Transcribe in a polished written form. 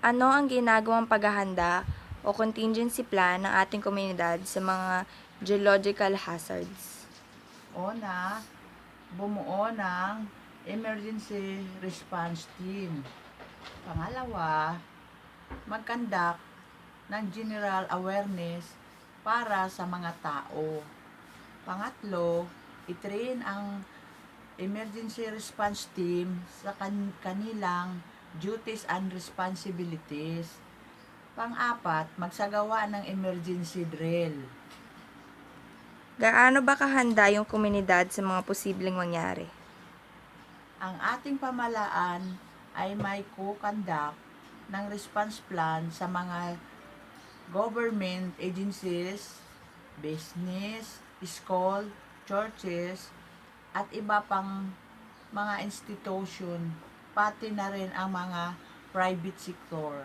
Ano ang ginagawang paghahanda o contingency plan ng ating komunidad sa mga geological hazards? Una, bumuo ng emergency response team. Pangalawa, mag-conduct ng general awareness para sa mga tao. Pangatlo, itrain ang emergency response team sa kanilang duties and responsibilities. Pang-apat, magsagawa ng emergency drill. Gaano ba kahanda yung komunidad sa mga posibleng mangyari? Ang ating pamalaan ay may co-conduct ng response plan sa mga government agencies, business, school, churches, at iba pang mga institution, pati na rin ang mga private sector.